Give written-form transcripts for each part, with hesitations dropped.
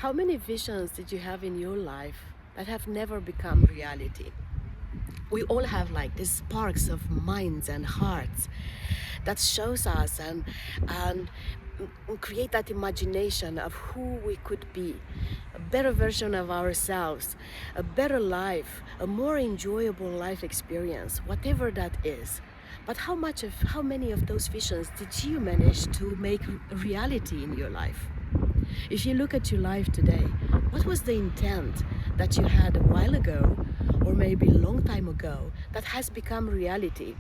How many visions did you have in your life that have never become reality? We all have like these sparks of minds and hearts that shows us and create that imagination of who we could be, a better version of ourselves, a better life, a more enjoyable life experience, whatever that is. But how many of those visions did you manage to make reality in your life? If you look at your life today, what was the intent that you had a while ago, or maybe a long time ago, that has become reality?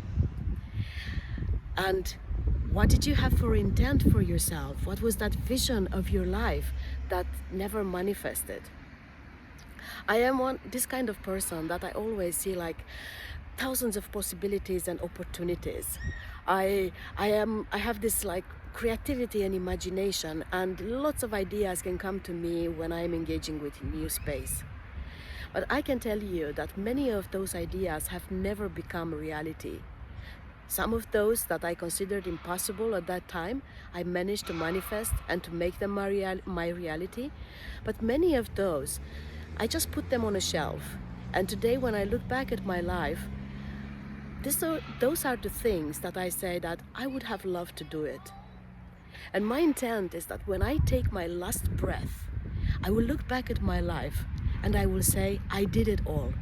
And what did you have for intent for yourself? What was that vision of your life that never manifested? I am this kind of person that I always see like thousands of possibilities and opportunities. I have this like creativity and imagination, and lots of ideas can come to me when I'm engaging with new space. But I can tell you that many of those ideas have never become reality. Some of those that I considered impossible at that time, I managed to manifest and to make them my reality. But many of those, I just put them on a shelf. And today when I look back at my life, those are the things that I say that I would have loved to do it. And my intent is that when I take my last breath, I will look back at my life and I will say, I did it all.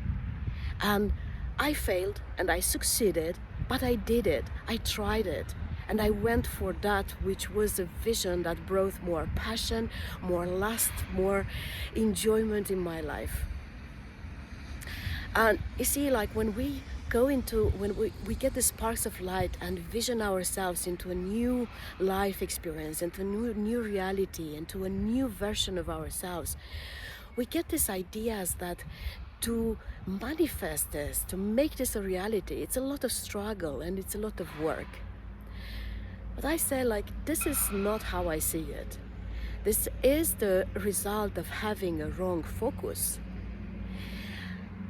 And I failed and I succeeded, but I did it. I tried it. And I went for that which was a vision that brought more passion, more lust, more enjoyment in my life. And you see, like when we we get the sparks of light and vision ourselves into a new life experience, into a new reality, into a new version of ourselves, we get these ideas that to manifest this, to make this a reality, it's a lot of struggle and it's a lot of work. But I say, like, this is not how I see it. This is the result of having a wrong focus.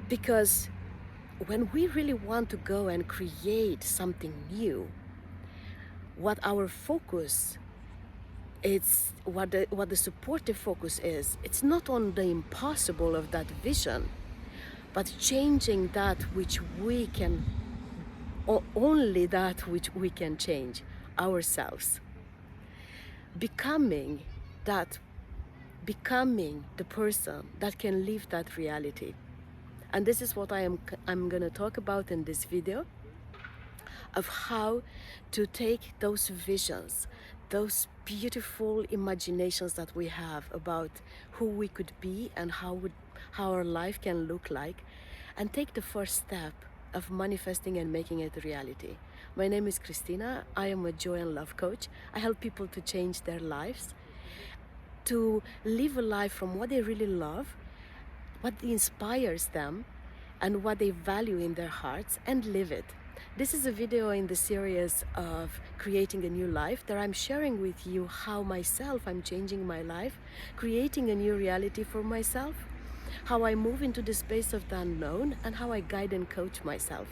Because when we really want to go and create something new, what our focus, it's what the supportive focus is, it's not on the impossible of that vision, but changing that which we can, or only that which we can change, ourselves. Becoming the person that can live that reality. And this is what I'm going to talk about in this video, of how to take those visions, those beautiful imaginations that we have about who we could be and how our life can look like, and take the first step of manifesting and making it a reality. My name is Christina. I am a joy and love coach. I help people to change their lives, to live a life from what they really love, what inspires them, and what they value in their hearts, and live it. This is a video in the series of creating a new life, that I'm sharing with you how myself I'm changing my life, creating a new reality for myself, how I move into the space of the unknown, and how I guide and coach myself.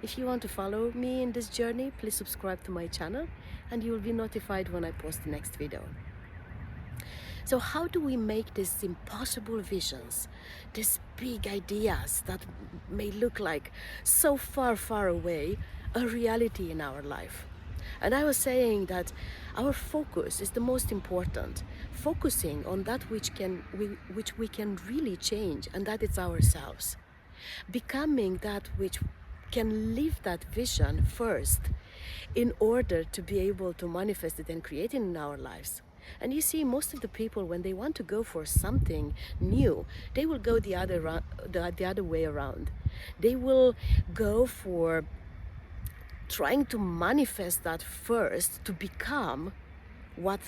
If you want to follow me in this journey, please subscribe to my channel and you will be notified when I post the next video. So how do we make these impossible visions, these big ideas that may look like so far, far away, a reality in our life? And I was saying that our focus is the most important, focusing on that which we can really change, and that is ourselves. Becoming that which can live that vision first in order to be able to manifest it and create it in our lives. And you see, most of the people, when they want to go for something new, they will go the other way around. They will go for trying to manifest that first, to become what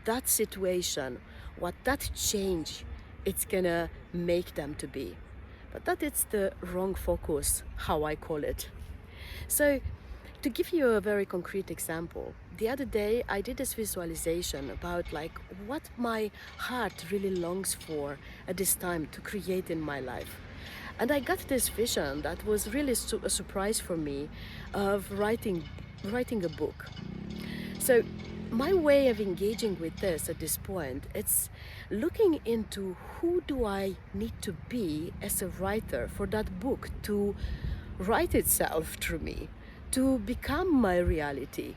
that situation, what that change, it's gonna make them to be. But that is the wrong focus, how I call it. So to give you a very concrete example, the other day I did this visualization about like what my heart really longs for at this time to create in my life. And I got this vision that was really a surprise for me, of writing a book. So my way of engaging with this at this point, it's looking into who do I need to be as a writer for that book to write itself through me, to become my reality.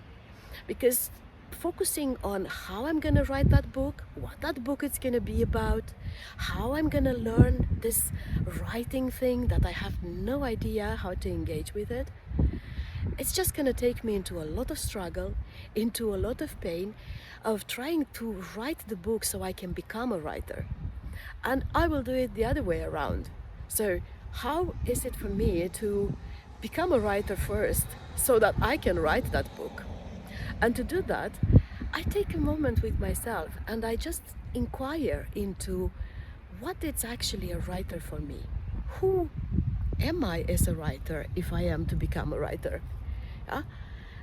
Because focusing on how I'm gonna write that book, what that book is gonna be about, how I'm gonna learn this writing thing that I have no idea how to engage with it, it's just gonna take me into a lot of struggle, into a lot of pain of trying to write the book so I can become a writer. And I will do it the other way around. So how is it for me to become a writer first so that I can write that book? And to do that, I take a moment with myself and I just inquire into what is actually a writer for me. Who am I as a writer if I am to become a writer? Yeah?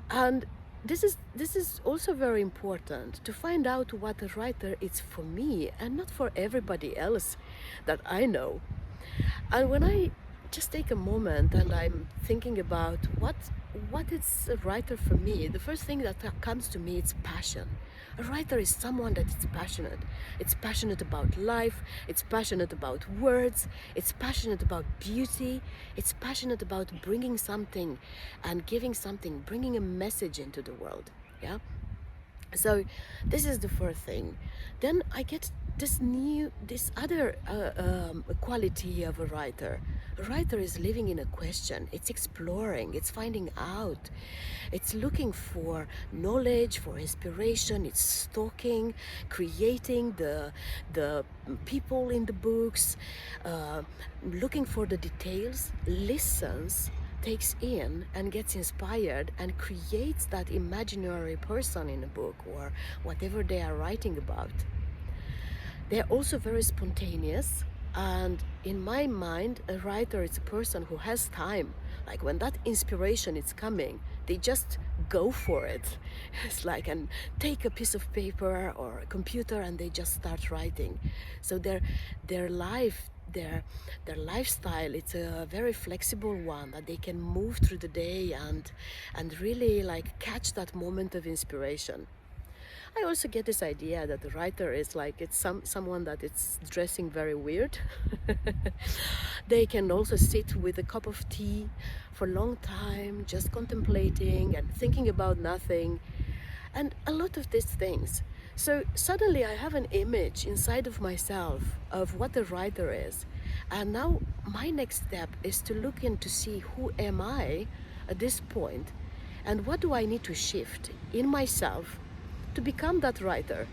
And this is also very important to find out what a writer is for me and not for everybody else that I know. And when I just take a moment and I'm thinking about what is a writer for me, the first thing that comes to me is passion. A writer is someone that is passionate. It's passionate about life, it's passionate about words, it's passionate about beauty, it's passionate about bringing something and giving something, bringing a message into the world. Yeah? So this is the first thing. Then I get this other quality of a writer. A writer is living in a question. It's exploring, it's finding out, it's looking for knowledge, for inspiration, it's stalking, creating the people in the books, looking for the details, listens, takes in and gets inspired and creates that imaginary person in a book or whatever they are writing about. They're also very spontaneous, and in my mind, a writer is a person who has time. Like when that inspiration is coming, they just go for it. It's like, and take a piece of paper or a computer and they just start writing. So their life, their lifestyle, it's a very flexible one that they can move through the day and really like catch that moment of inspiration. I also get this idea that the writer is like, it's someone that is dressing very weird. They can also sit with a cup of tea for a long time, just contemplating and thinking about nothing, and a lot of these things. So suddenly I have an image inside of myself of what a writer is. And now my next step is to look in to see who am I at this point and what do I need to shift in myself to become that writer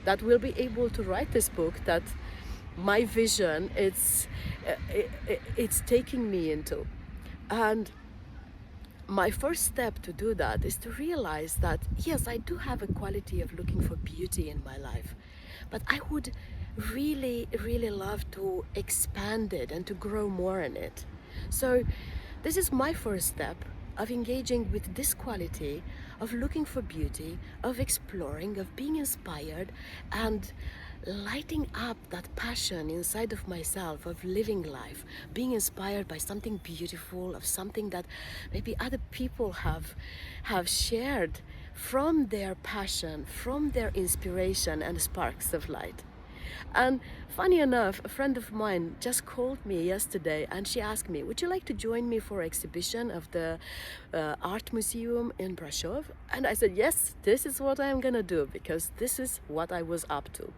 that will be able to write this book that my vision it's taking me into. And my first step to do that is to realize that yes, I do have a quality of looking for beauty in my life, but I would really love to expand it and to grow more in it. So this is my first step of engaging with this quality of looking for beauty, of exploring, of being inspired and lighting up that passion inside of myself of living life, being inspired by something beautiful, of something that maybe other people have shared from their passion, from their inspiration and sparks of light. And funny enough, a friend of mine just called me yesterday and she asked me, would you like to join me for an exhibition of the art museum in Brasov? And I said, yes, this is what I'm gonna do because this is what I was up to.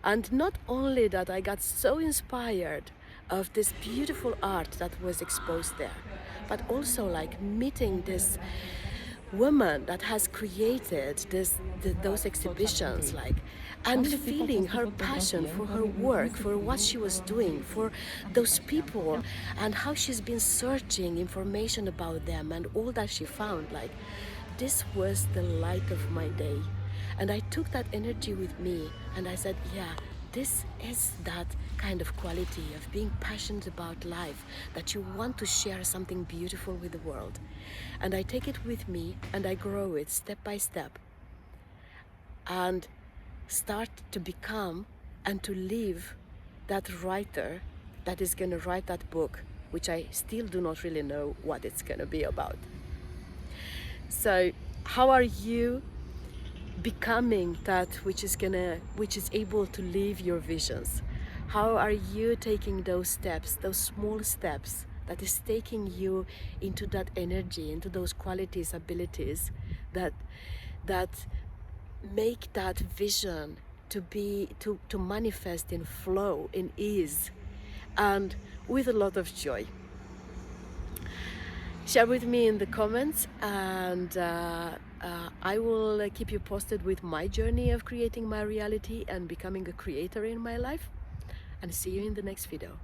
And not only that, I got so inspired of this beautiful art that was exposed there, but also like meeting this woman that has created those exhibitions, like, and feeling her passion for her work, for what she was doing, for those people, and how she's been searching information about them and all that she found. Like, this was the light of my day. And I took that energy with me and I said, yeah, this is that kind of quality of being passionate about life, that you want to share something beautiful with the world. And I take it with me and I grow it step by step and start to become and to live that writer that is going to write that book, which I still do not really know what it's going to be about. So how are you becoming that which is able to live your visions? How are you taking those steps, those small steps that is taking you into that energy, into those qualities, abilities that that make that vision to manifest in flow, in ease, and with a lot of joy? Share with me in the comments, and I will keep you posted with my journey of creating my reality and becoming a creator in my life. And see you in the next video.